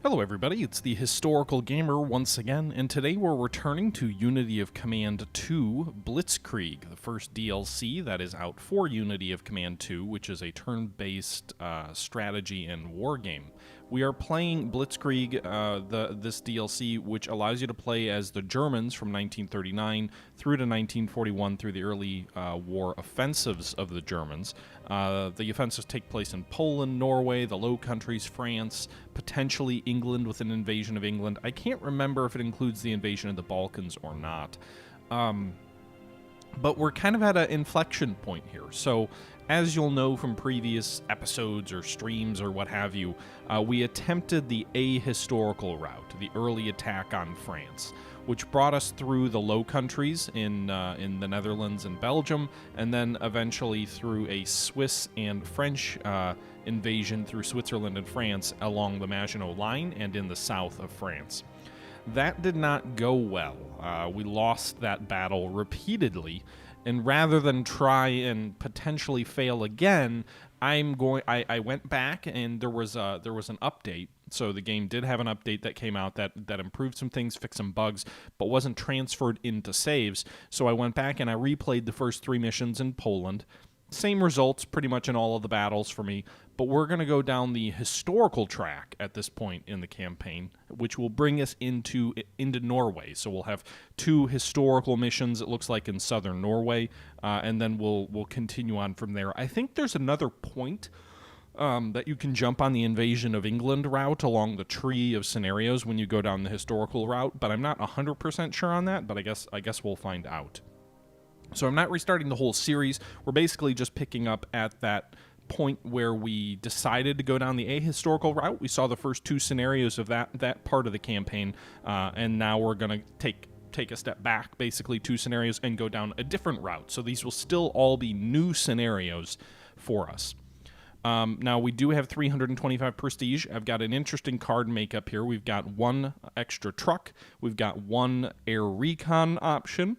Hello everybody, it's the Historical Gamer once again, and today we're returning to Unity of Command 2 Blitzkrieg, the first DLC that is out for Unity of Command 2, which is a turn-based strategy and war game. We are playing Blitzkrieg, this DLC, which allows you to play as the Germans from 1939 through to 1941 through the early war offensives of the Germans. The offensives take place in Poland, Norway, the Low Countries, France, potentially England with an invasion of England. I can't remember if it includes the invasion of the Balkans or not. But we're kind of at an inflection point here. So, as you'll know from previous episodes or streams or what have you, we attempted the ahistorical route, the early attack on France, which brought us through the Low Countries in the Netherlands and Belgium, and then eventually through a Swiss and French invasion through Switzerland and France along the Maginot Line and in the south of France. That did not go well. We lost that battle repeatedly, and rather than try and potentially fail again, I went back and there was an update. So the game did have an update that came out that improved some things, fixed some bugs, but wasn't transferred into saves. So I went back and I replayed the first 3 missions in Poland. Same results pretty much in all of the battles for me, but we're going to go down the historical track at this point in the campaign, which will bring us into Norway. So we'll have 2 historical missions, it looks like, in southern Norway, and then we'll continue on from there. I think there's another point that you can jump on the invasion of England route along the tree of scenarios when you go down the historical route, but I'm not 100% sure on that, but I guess we'll find out. So I'm not restarting the whole series. We're basically just picking up at that point where we decided to go down the ahistorical route. We saw the first 2 scenarios of that part of the campaign, and now we're going to take a step back, basically 2 scenarios, and go down a different route. So these will still all be new scenarios for us. Now, we do have 325 prestige. I've got an interesting card makeup here. We've got 1 extra truck. We've got 1 air recon option.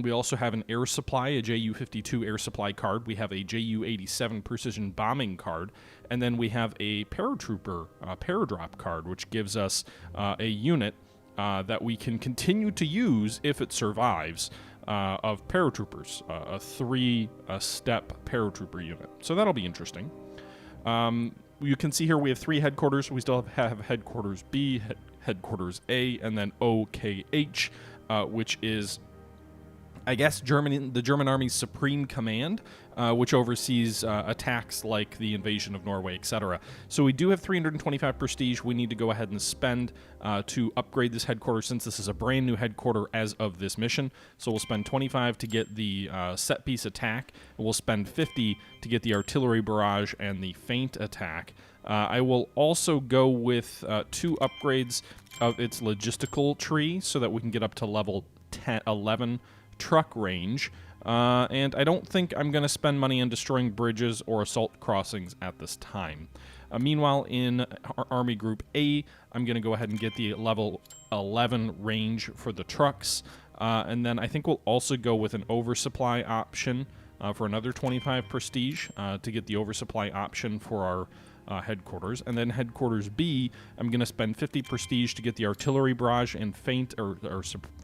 We also have an air supply, a Ju-52 air supply card. We have a Ju-87 precision bombing card. And then we have a paratrooper paradrop card, which gives us a unit that we can continue to use if it survives of paratroopers, a 3-step paratrooper unit. So that'll be interesting. You can see here we have 3 headquarters. We still have headquarters B, headquarters A, and then OKH, which is, I guess, the German Army's Supreme Command, which oversees attacks like the invasion of Norway, etc. So we do have 325 prestige. We need to go ahead and spend to upgrade this headquarters, since this is a brand new headquarter as of this mission. So we'll spend 25 to get the set piece attack, and we'll spend 50 to get the artillery barrage and the feint attack. I will also go with 2 upgrades of its logistical tree so that we can get up to level 11 truck range, and I don't think I'm going to spend money on destroying bridges or assault crossings at this time. Meanwhile, in Army Group A, I'm going to go ahead and get the level 11 range for the trucks, and then I think we'll also go with an oversupply option for another 25 prestige to get the oversupply option for our headquarters. And then headquarters B, I'm going to spend 50 prestige to get the artillery barrage and feint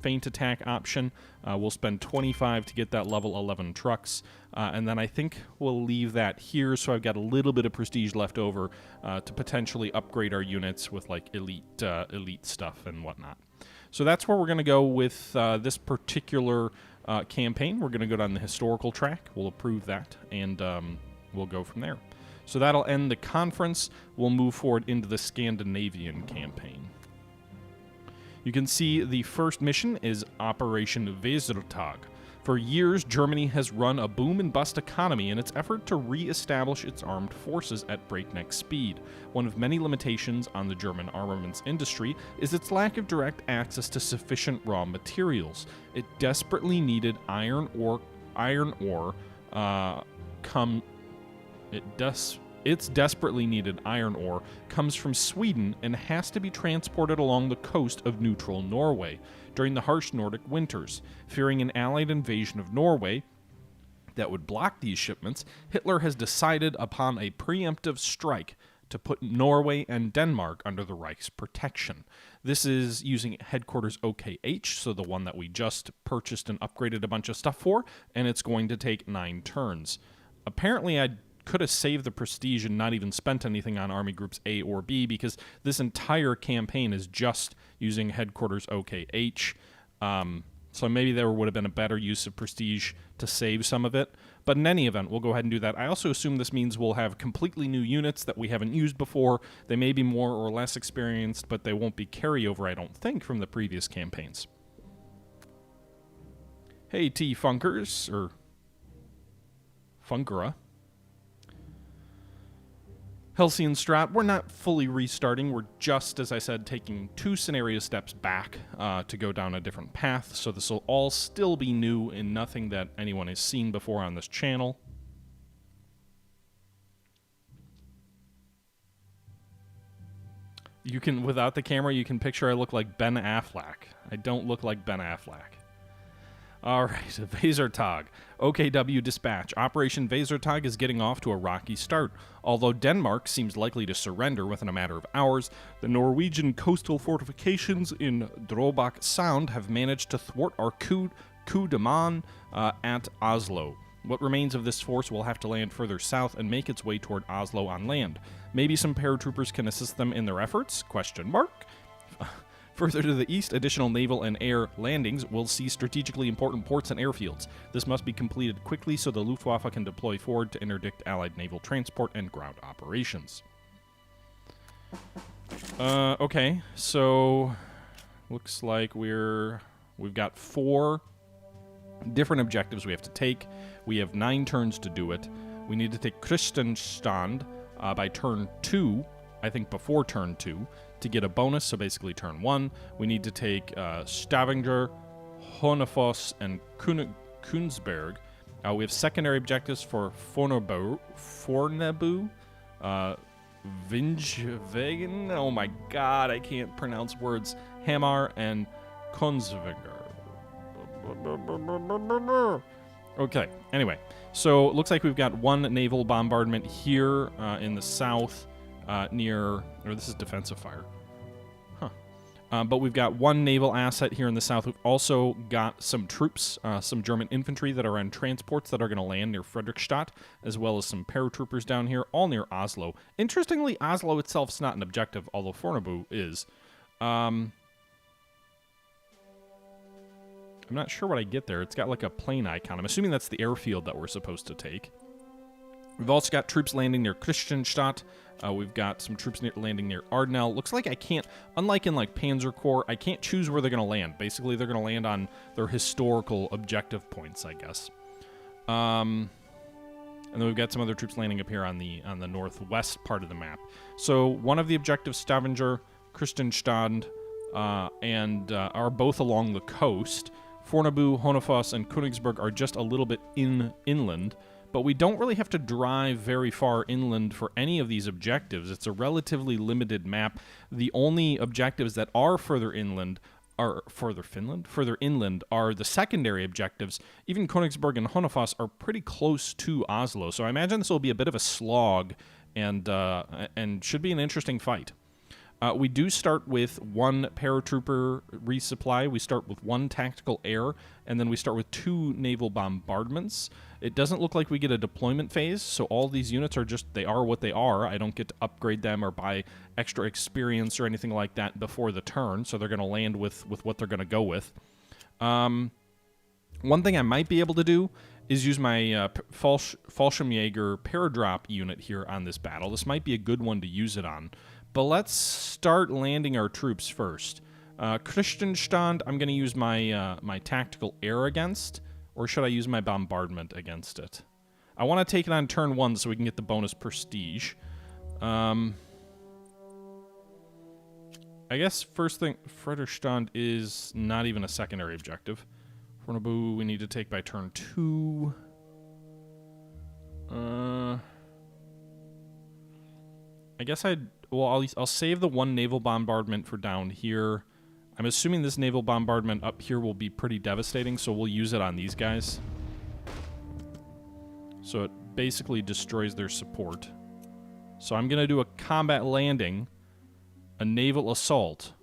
feint attack option. We'll spend 25 to get that level 11 trucks, and then I think we'll leave that here. So I've got a little bit of prestige left over to potentially upgrade our units with like elite stuff and whatnot. So that's where we're going to go with this particular campaign. We're going to go down the historical track. We'll approve that, and we'll go from there. So that'll end the conference. We'll move forward into the Scandinavian campaign. You can see the first mission is Operation Weserübung. For years, Germany has run a boom-and-bust economy in its effort to re-establish its armed forces at breakneck speed. One of many limitations on the German armaments industry is its lack of direct access to sufficient raw materials. It desperately needed iron ore Its desperately needed iron ore comes from Sweden and has to be transported along the coast of neutral Norway during the harsh Nordic winters. Fearing an Allied invasion of Norway that would block these shipments, Hitler has decided upon a preemptive strike to put Norway and Denmark under the Reich's protection. This is using headquarters OKH, so the one that we just purchased and upgraded a bunch of stuff for, and it's going to take 9 turns. Apparently, I could have saved the prestige and not even spent anything on Army Groups A or B, because this entire campaign is just using headquarters OKH. So maybe there would have been a better use of prestige to save some of it. But in any event, we'll go ahead and do that. I also assume this means we'll have completely new units that we haven't used before. They may be more or less experienced, but they won't be carryover, I don't think, from the previous campaigns. Hey, T-Funkers, or Funkera. Halcyon Strat, we're not fully restarting. We're just, as I said, taking 2 scenario steps back to go down a different path. So this will all still be new and nothing that anyone has seen before on this channel. You can, without the camera, you can picture I look like Ben Affleck. I don't look like Ben Affleck. All right, Weserübung. OKW dispatch. Operation Weserübung is getting off to a rocky start. Although Denmark seems likely to surrender within a matter of hours, the Norwegian coastal fortifications in Drobak Sound have managed to thwart our coup de main at Oslo. What remains of this force will have to land further south and make its way toward Oslo on land. Maybe some paratroopers can assist them in their efforts? Question mark. Further to the east, additional naval and air landings will see strategically important ports and airfields. This must be completed quickly so the Luftwaffe can deploy forward to interdict Allied naval transport and ground operations. Okay, so looks like we've got 4 different objectives we have to take. We have 9 turns to do it. We need to take Kristianstad by turn 2, I think before turn 2. To get a bonus, so basically turn 1, we need to take Stavanger, Hønefoss, and Kunsberg. We have secondary objectives for Fornebu, Vinjvegen, oh my god, I can't pronounce words, Hamar, and Konsvinger. Okay, anyway, so it looks like we've got 1 naval bombardment here in the south, near, or this is defensive fire. But we've got 1 naval asset here in the south. We've also got some troops, some German infantry that are on transports that are going to land near Fredrikstad, as well as some paratroopers down here, all near Oslo. Interestingly, Oslo itself is not an objective, although Fornebu is. I'm not sure what I get there. It's got like a plane icon. I'm assuming that's the airfield that we're supposed to take. We've also got troops landing near Kristianstad. We've got some troops landing near Ardenel. Looks like I can't, unlike in like Panzer Corps, I can't choose where they're going to land. Basically, they're going to land on their historical objective points, I guess. And then we've got some other troops landing up here on the northwest part of the map. So one of the objectives, Stavanger, Kristianstad, and are both along the coast. Fornebu, Hønefoss, and Königsberg are just a little bit inland. But we don't really have to drive very far inland for any of these objectives. It's a relatively limited map. The only objectives that are further inland are further inland are the secondary objectives. Even Königsberg and Hønefoss are pretty close to Oslo, so I imagine this will be a bit of a slog and should be an interesting fight. We do start with 1 paratrooper resupply. We start with 1 tactical air, and then we start with 2 naval bombardments. It doesn't look like we get a deployment phase, so all these units are just, they are what they are. I don't get to upgrade them or buy extra experience or anything like that before the turn, so they're going to land with what they're going to go with. One thing I might be able to do is use my Fallschirmjäger paradrop unit here on this battle. This might be a good one to use it on. But let's start landing our troops first. Kristianstad, I'm going to use my my tactical air against, or should I use my bombardment against it? I want to take it on turn 1 so we can get the bonus prestige. I guess first thing, Fredrikstad is not even a secondary objective. Fornebu we need to take by turn 2. I guess I'll save the 1 naval bombardment for down here. I'm assuming this naval bombardment up here will be pretty devastating, so we'll use it on these guys. So it basically destroys their support. So I'm going to do a combat landing, a naval assault.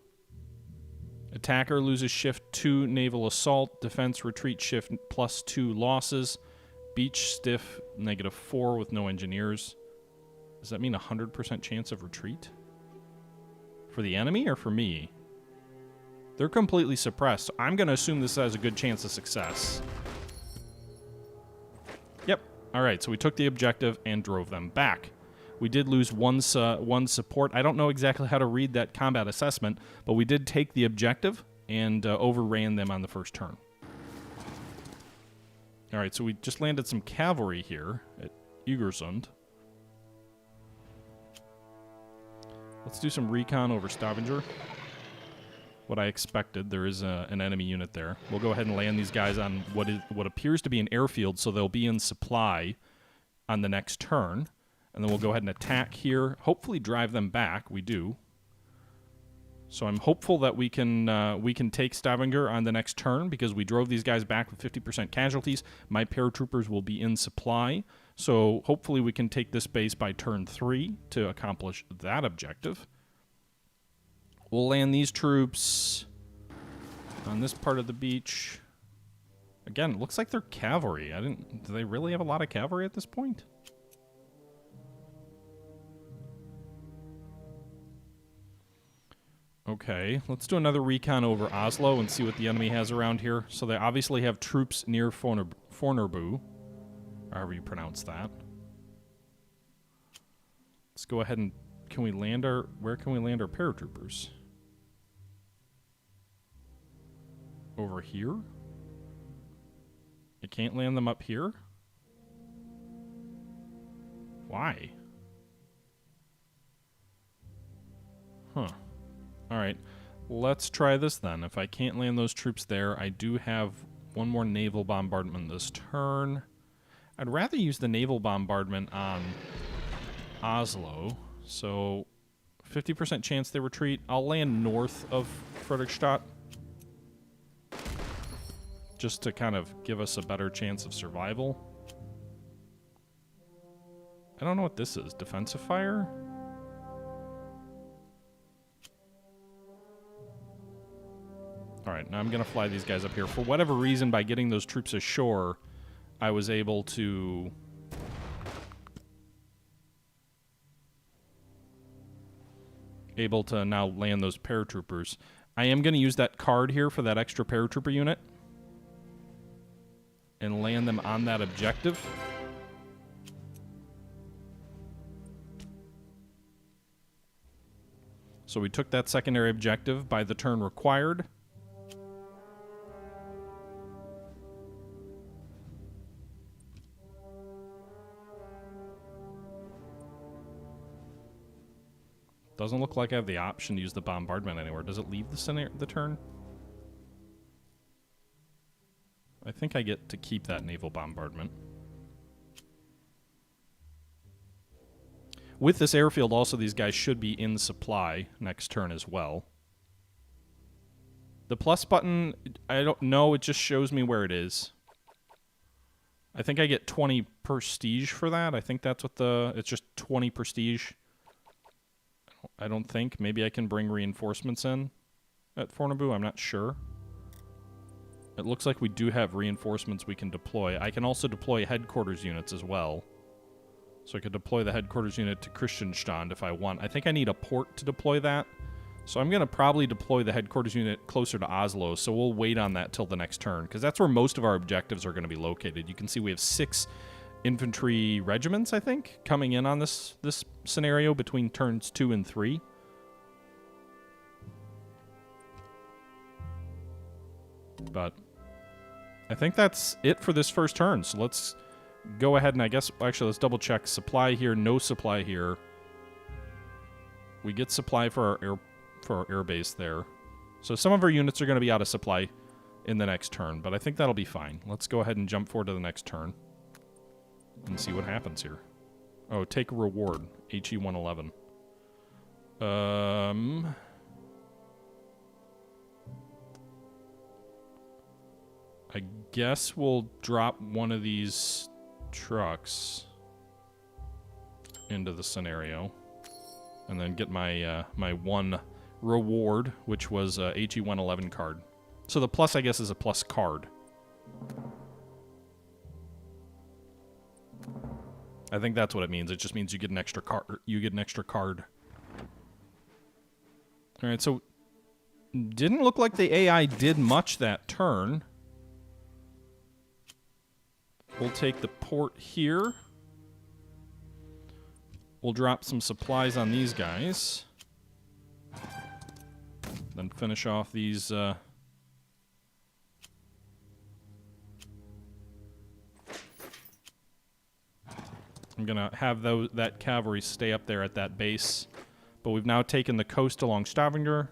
Attacker loses shift 2 naval assault, defense retreat shift +2 losses, beach stiff -4 with no engineers. Does that mean 100% chance of retreat? For the enemy or for me? They're completely suppressed. So I'm going to assume this has a good chance of success. Yep. All right, so we took the objective and drove them back. We did lose one support. I don't know exactly how to read that combat assessment, but we did take the objective and overran them on the first turn. All right, so we just landed some cavalry here at Egersund. Let's do some recon over Stavanger. What I expected, there is an enemy unit there. We'll go ahead and land these guys on what appears to be an airfield, so they'll be in supply on the next turn. And then we'll go ahead and attack here. Hopefully drive them back. We do. So I'm hopeful that we can take Stavanger on the next turn because we drove these guys back with 50% casualties. My paratroopers will be in supply. So hopefully we can take this base by turn 3 to accomplish that objective. We'll land these troops on this part of the beach. Again, it looks like they're cavalry. Do they really have a lot of cavalry at this point? Okay, let's do another recon over Oslo and see what the enemy has around here. So they obviously have troops near Fornebu, however you pronounce that. Let's go ahead and where can we land our paratroopers? Over here? You can't land them up here? Why? Huh. Alright, let's try this then. If I can't land those troops there, I do have one more naval bombardment this turn. I'd rather use the naval bombardment on Oslo. So, 50% chance they retreat. I'll land north of Fredrikstad, just to kind of give us a better chance of survival. I don't know what this is. Defensive fire? Alright, now I'm going to fly these guys up here. For whatever reason, by getting those troops ashore, I was able to now land those paratroopers. I am going to use that card here for that extra paratrooper unit and land them on that objective. So we took that secondary objective by the turn required. Doesn't look like I have the option to use the bombardment anywhere. Does it leave the turn? I think I get to keep that naval bombardment. With this airfield, also, these guys should be in supply next turn as well. The plus button, I don't know. It just shows me where it is. I think I get 20 prestige for that. I think that's what it's just 20 prestige. I don't think. Maybe I can bring reinforcements in at Fornebu. I'm not sure. It looks like we do have reinforcements we can deploy. I can also deploy headquarters units as well. So I could deploy the headquarters unit to Kristianstad if I want. I think I need a port to deploy that. So I'm going to probably deploy the headquarters unit closer to Oslo. So we'll wait on that till the next turn, because that's where most of our objectives are going to be located. You can see we have 6 infantry regiments, I think, coming in on this scenario between turns 2 and 3. But I think that's it for this first turn. So let's go ahead and actually let's double check. Supply here, no supply here. We get supply for our air base there. So some of our units are going to be out of supply in the next turn, but I think that'll be fine. Let's go ahead and jump forward to the next turn and see what happens here. Oh, take a reward. HE 111. I guess we'll drop one of these trucks into the scenario. And then get my my one reward, which was a HE-111 card. So the plus, I guess, is a plus card. I think that's what it means. It just means you get an extra card. You get an extra card. All right, so didn't look like the AI did much that turn. We'll take the port here. We'll drop some supplies on these guys. Then finish off these... I'm going to have that cavalry stay up there at that base. But we've now taken the coast along Stavanger.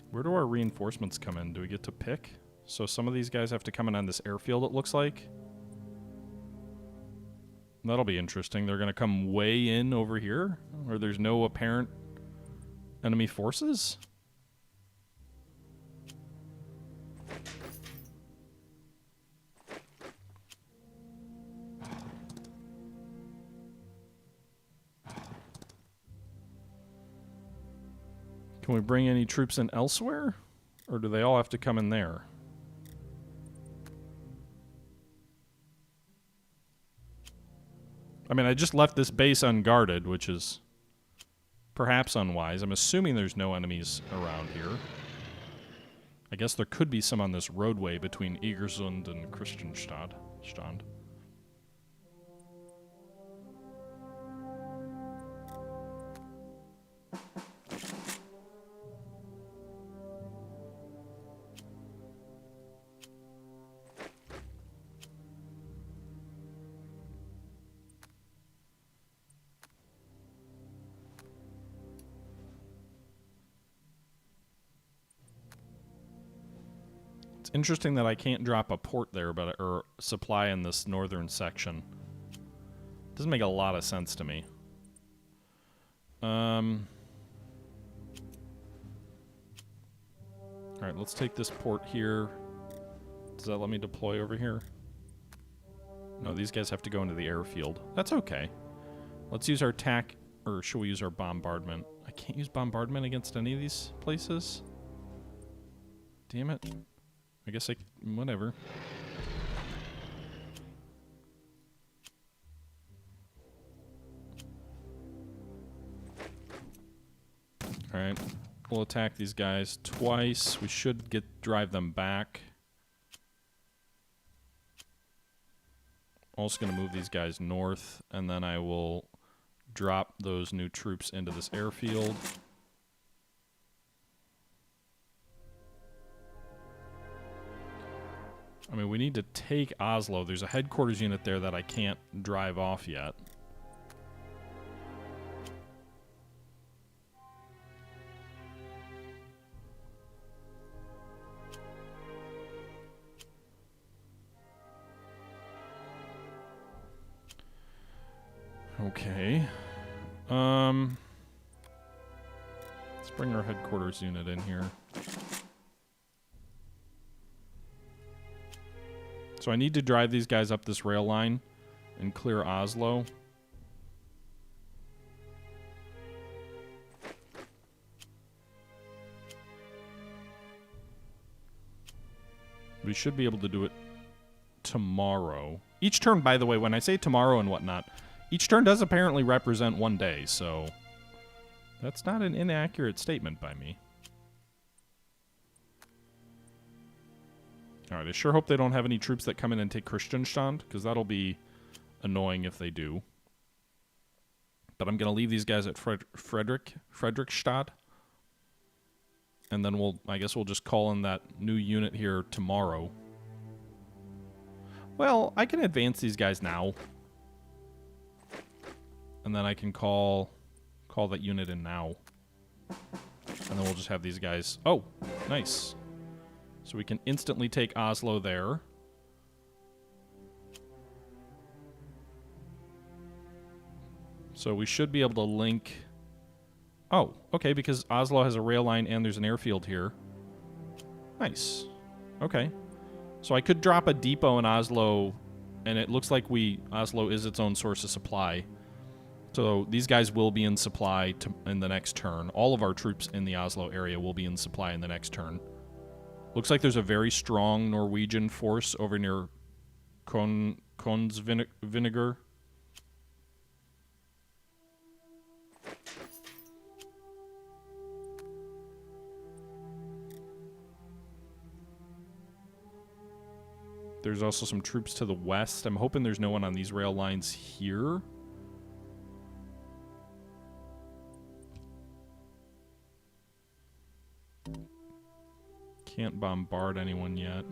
Where do our reinforcements come in? Do we get to pick? So some of these guys have to come in on this airfield, it looks like. That'll be interesting. They're going to come way in over here, where there's no apparent enemy forces? Can we bring any troops in elsewhere? Or do they all have to come in there? I mean, I just left this base unguarded, which is perhaps unwise. I'm assuming there's no enemies around here. I guess there could be some on this roadway between Egersund and Christianstadt. Interesting that I can't drop a port there, or supply in this northern section. Doesn't make a lot of sense to me. Alright, let's take this port here. Does that let me deploy over here? No, these guys have to go into the airfield. That's okay. Let's use our TAC, or should we use our bombardment? I can't use bombardment against any of these places. Damn it. I guess whatever. Alright. We'll attack these guys twice. We should drive them back. Also going to move these guys north, and then I will drop those new troops into this airfield. I mean, we need to take Oslo. There's a headquarters unit there that I can't drive off yet. Okay. Let's bring our headquarters unit in here. So I need to drive these guys up this rail line and clear Oslo. We should be able to do it tomorrow. Each turn, by the way, when I say tomorrow and whatnot, each turn does apparently represent one day, so that's not an inaccurate statement by me. Alright, I sure hope they don't have any troops that come in and take Christianstadt, because that'll be annoying if they do. But I'm going to leave these guys at Fredrikstad. And then I guess we'll just call in that new unit here tomorrow. Well, I can advance these guys now. And then I can call that unit in now. And then we'll just have these guys... Oh, nice. So we can instantly take Oslo there. So we should be able to link... Oh, okay, because Oslo has a rail line and there's an airfield here. Nice. Okay. So I could drop a depot in Oslo, and it looks like Oslo is its own source of supply. So these guys will be in supply in the next turn. All of our troops in the Oslo area will be in supply in the next turn. Looks like there's a very strong Norwegian force over near Vinegar. There's also some troops to the west. I'm hoping there's no one on these rail lines here. Can't bombard anyone yet.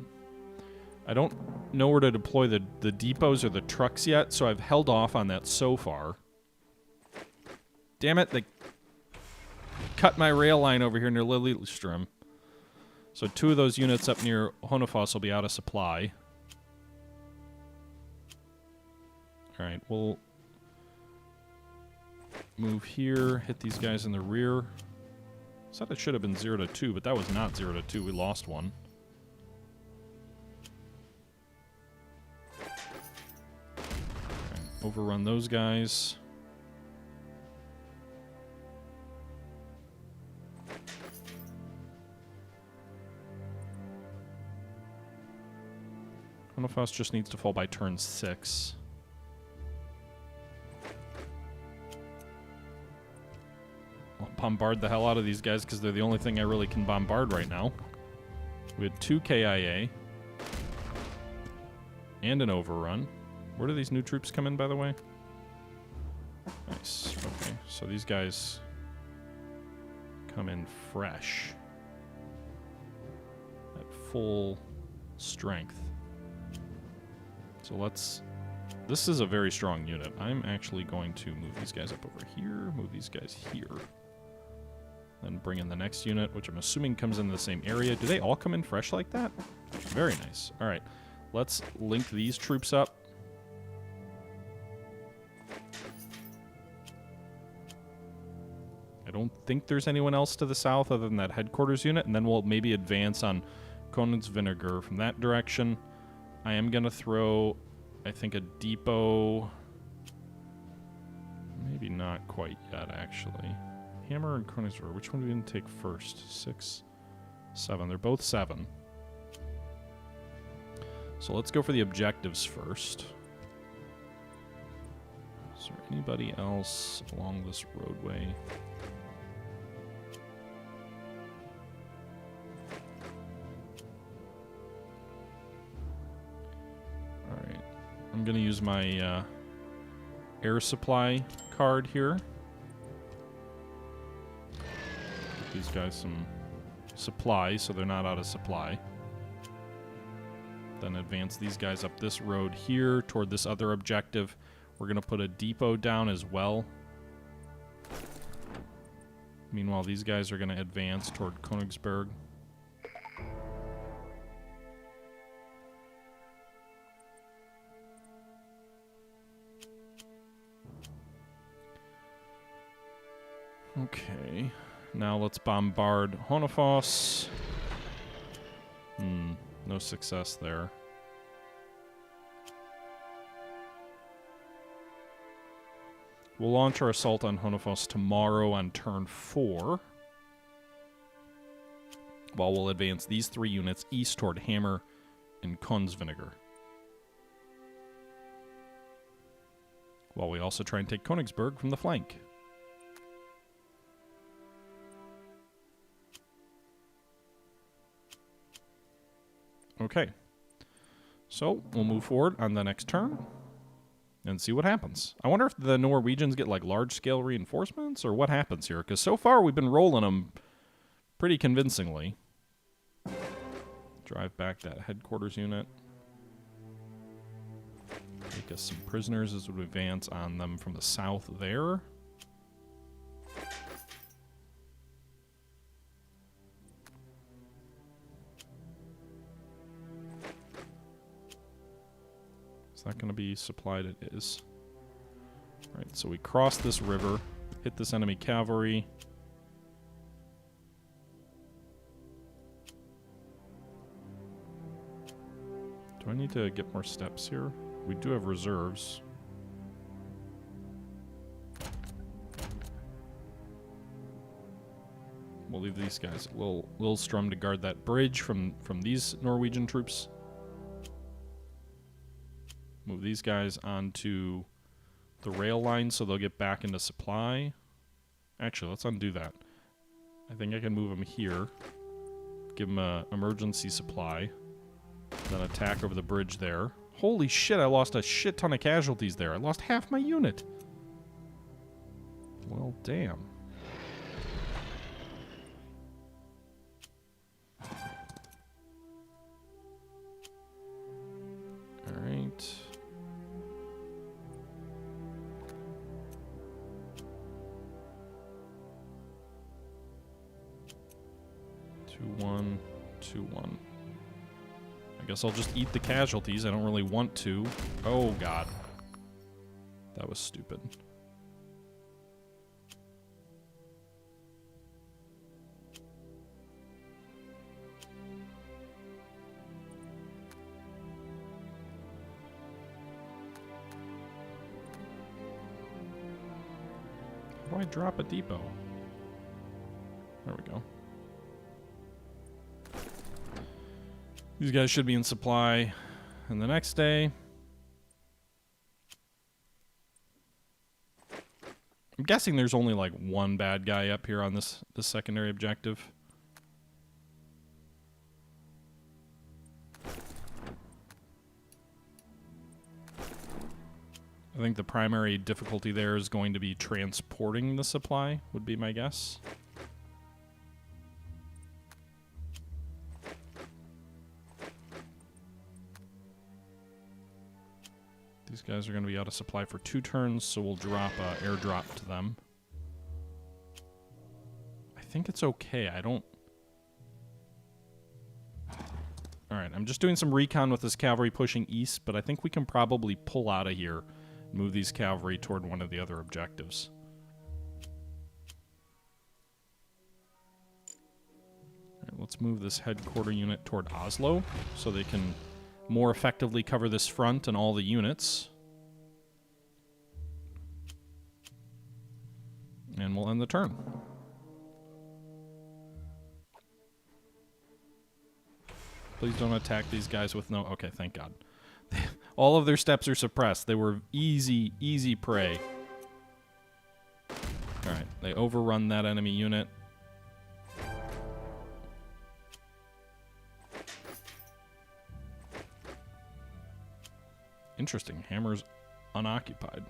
I don't know where to deploy the depots or the trucks yet, so I've held off on that so far. Damn it, they cut my rail line over here near Lillestrøm. So 2 of those units up near Hønefoss will be out of supply. Alright, we'll move here, hit these guys in the rear. Said it should have been 0 to 2, but that was not 0 to 2. We lost one. Okay, overrun those guys. Hønefoss just needs to fall by turn 6. I'll bombard the hell out of these guys because they're the only thing I really can bombard right now. We had 2 KIA. And an overrun. Where do these new troops come in, by the way? Nice. Okay, so these guys come in fresh. At full strength. So let's... This is a very strong unit. I'm actually going to move these guys up over here, move these guys here. Then bring in the next unit, which I'm assuming comes in the same area. Do they all come in fresh like that? Very nice. All right, let's link these troops up. I don't think there's anyone else to the south other than that headquarters unit, and then we'll maybe advance on Vinegar from that direction. I am going to throw, I think, a depot. Maybe not quite yet, actually. Hammer and Königsberg. Which one are we going to take first? 6, 7. They're both 7. So let's go for the objectives first. Is there anybody else along this roadway? Alright. I'm going to use my air supply card here. These guys some supply so they're not out of supply. Then advance these guys up this road here toward this other objective. We're going to put a depot down as well. Meanwhile, these guys are going to advance toward Königsberg. Okay. Now let's bombard Hønefoss. No success there. We'll launch our assault on Hønefoss tomorrow on turn 4. While we'll advance these 3 units east toward Hammer and Vinegar. While we also try and take Königsberg from the flank. Okay, so we'll move forward on the next turn and see what happens. I wonder if the Norwegians get like large-scale reinforcements or what happens here, because so far we've been rolling them pretty convincingly. Drive back that headquarters unit. Take us some prisoners as we advance on them from the south there. Is that going to be supplied? It is. Alright, so we cross this river, hit this enemy cavalry. to get more steps here. We do have reserves. We'll leave these guys a little strum to guard that bridge from these Norwegian troops. Move these guys onto the rail line so they'll get back into supply. Actually, let's undo that. I think I can move them here. Give them an emergency supply. Then attack over the bridge there. Holy shit, I lost a shit ton of casualties there. I lost half my unit. Well, damn. Alright. Two, 1, 2, 1. I guess I'll just eat the casualties. I don't really want to. Oh, God. That was stupid. How do I drop a depot? There we go. These guys should be in supply. And the next day... I'm guessing there's only like one bad guy up here on this secondary objective. I think the primary difficulty there is going to be transporting the supply, would be my guess. These guys are going to be out of supply for 2 turns, so we'll drop an airdrop to them. I think it's okay. I don't... Alright, I'm just doing some recon with this cavalry pushing east, but I think we can probably pull out of here and move these cavalry toward one of the other objectives. Alright, let's move this headquarter unit toward Oslo so they can more effectively cover this front and all the units. And we'll end the turn. Please don't attack these guys with no... Okay, thank God. All of their steps are suppressed. They were easy prey. Alright, they overrun that enemy unit. Interesting. Hammer's unoccupied.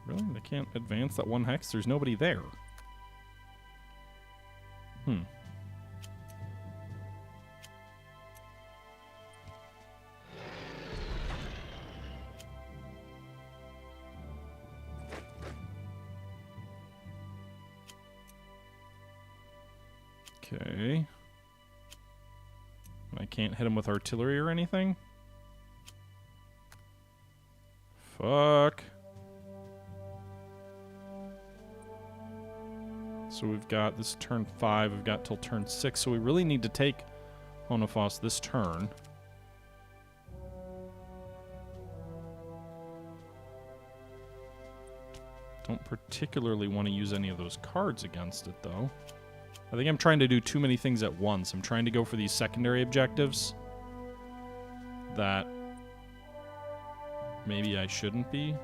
Really? They can't advance that 1 hex? There's nobody there. Okay. I can't hit him with artillery or anything? Fuck. So we've got this turn 5, we've got till turn 6, so we really need to take Honefoss this turn. Don't particularly want to use any of those cards against it, though. I think I'm trying to do too many things at once. I'm trying to go for these secondary objectives that maybe I shouldn't be.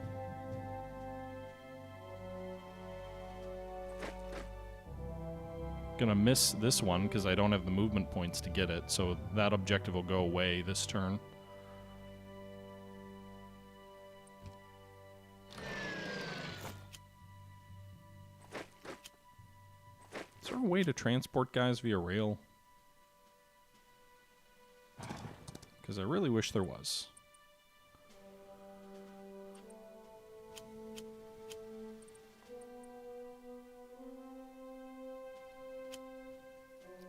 Gonna miss this one because I don't have the movement points to get it, so that objective will go away this turn. Is there a way to transport guys via rail? Because I really wish there was.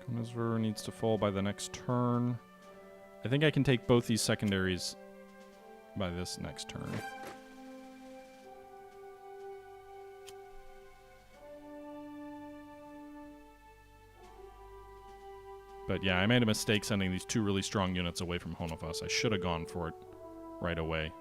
Konisver needs to fall by the next turn. I think I can take both these secondaries by this next turn. But yeah, I made a mistake sending these 2 really strong units away from Honofas. I should have gone for it right away.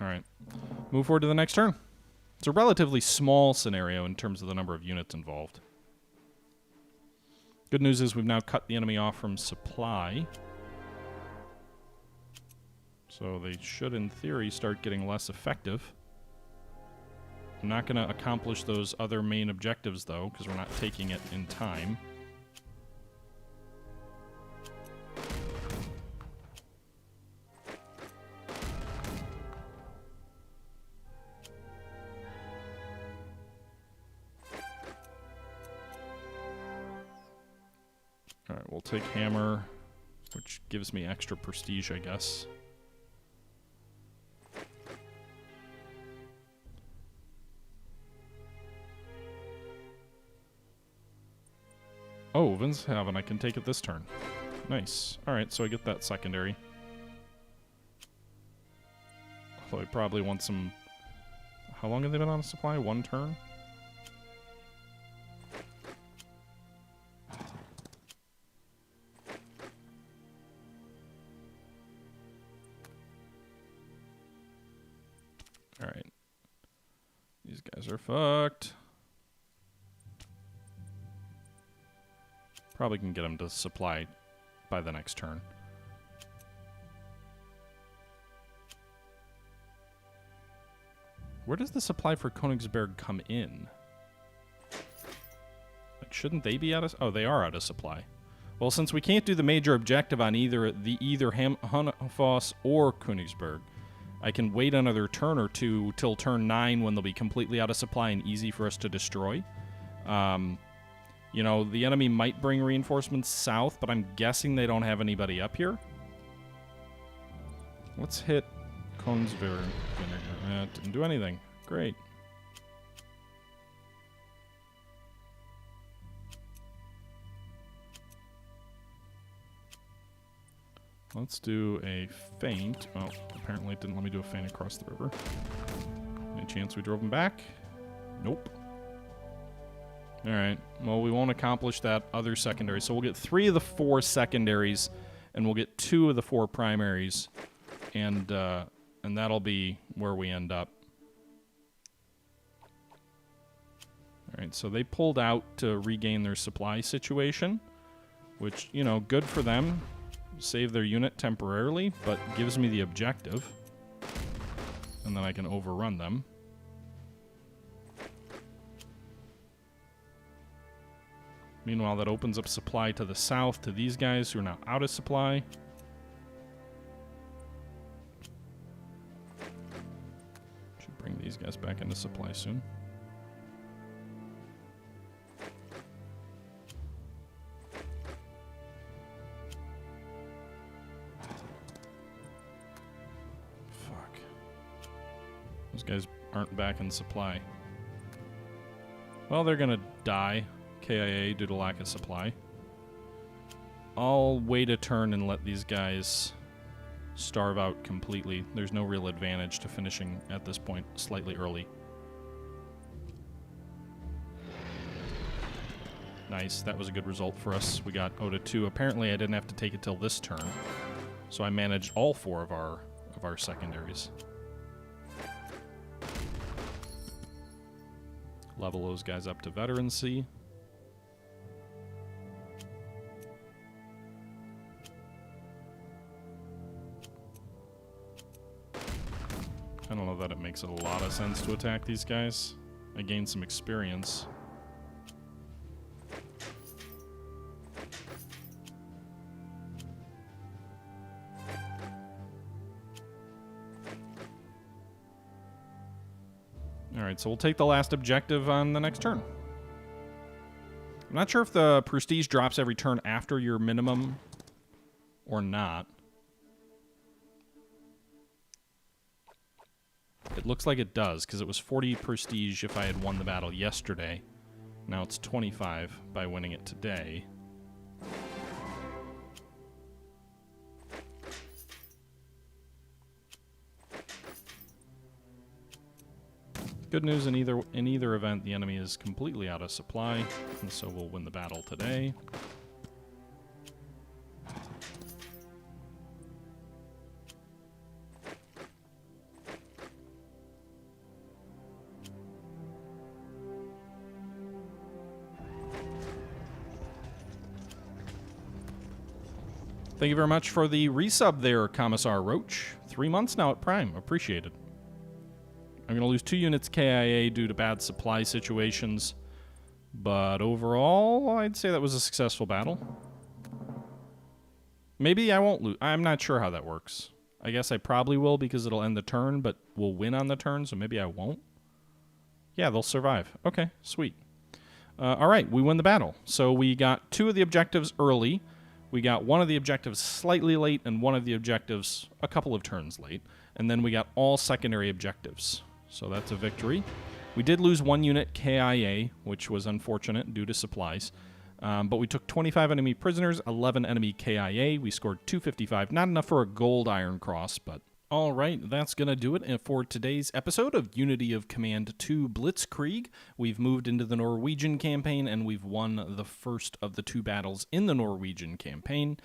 Alright. Move forward to the next turn. It's a relatively small scenario in terms of the number of units involved. Good news is we've now cut the enemy off from supply. So they should, in theory, start getting less effective. I'm not going to accomplish those other main objectives, though, because we're not taking it in time. Alright, we'll take Hammer, which gives me extra prestige, I guess. Oh, Winshaven, I can take it this turn. Nice. Alright, so I get that secondary. Although I probably want some... How long have they been on supply? 1 turn? Alright. These guys are fucked. Probably can get them to supply by the next turn. Where does the supply for Königsberg come in? Like, shouldn't they be out of... Oh, they are out of supply. Well, since we can't do the major objective on either Hanfoss or Königsberg, I can wait another turn or two till turn 9 when they'll be completely out of supply and easy for us to destroy. You know, the enemy might bring reinforcements south, but I'm guessing they don't have anybody up here. Let's hit Königsberg. Didn't do anything. Great. Let's do a feint. Oh, apparently it didn't let me do a feint across the river. Any chance we drove them back? Nope. Alright, well, we won't accomplish that other secondary. So we'll get 3 of the 4 secondaries, and we'll get 2 of the 4 primaries, and that'll be where we end up. Alright, so they pulled out to regain their supply situation, which, you know, good for them. Save their unit temporarily, but gives me the objective. And then I can overrun them. Meanwhile, that opens up supply to the south to these guys who are now out of supply. Should bring these guys back into supply soon. Fuck. Those guys aren't back in supply. Well, they're gonna die. KIA due to lack of supply. I'll wait a turn and let these guys starve out completely. There's no real advantage to finishing at this point slightly early. Nice, that was a good result for us. We got 0-2. Apparently I didn't have to take it till this turn, so I managed all 4 of our secondaries. Level those guys up to veterancy. I don't know that it makes a lot of sense to attack these guys. I gained some experience. Alright, so we'll take the last objective on the next turn. I'm not sure if the prestige drops every turn after your minimum or not. It looks like it does, because it was 40 prestige if I had won the battle yesterday. Now it's 25 by winning it today. Good news, in either event, the enemy is completely out of supply, and so we'll win the battle today. Thank you very much for the resub there, Commissar Roach. 3 months now at Prime. Appreciated. I'm going to lose 2 units KIA due to bad supply situations, but overall, I'd say that was a successful battle. Maybe I won't lose. I'm not sure how that works. I guess I probably will because it'll end the turn, but we'll win on the turn, so maybe I won't. Yeah, they'll survive. Okay, sweet. All right, we win the battle. So we got 2 of the objectives early. We got 1 of the objectives slightly late and 1 of the objectives a couple of turns late. And then we got all secondary objectives. So that's a victory. We did lose 1 unit KIA, which was unfortunate due to supplies. But we took 25 enemy prisoners, 11 enemy KIA. We scored 255. Not enough for a gold Iron Cross, but... All right, that's going to do it for today's episode of Unity of Command 2 Blitzkrieg. We've moved into the Norwegian campaign, and we've won the first of the 2 battles in the Norwegian campaign.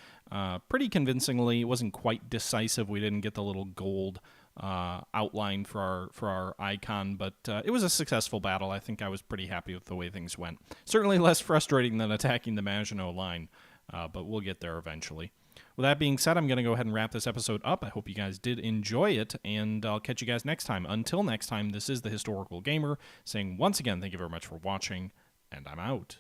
Pretty convincingly. It wasn't quite decisive. We didn't get the little gold outline for our icon, but it was a successful battle. I think I was pretty happy with the way things went. Certainly less frustrating than attacking the Maginot Line, but we'll get there eventually. With that being said, I'm going to go ahead and wrap this episode up. I hope you guys did enjoy it, and I'll catch you guys next time. Until next time, this is the Historical Gamer saying once again, thank you very much for watching, and I'm out.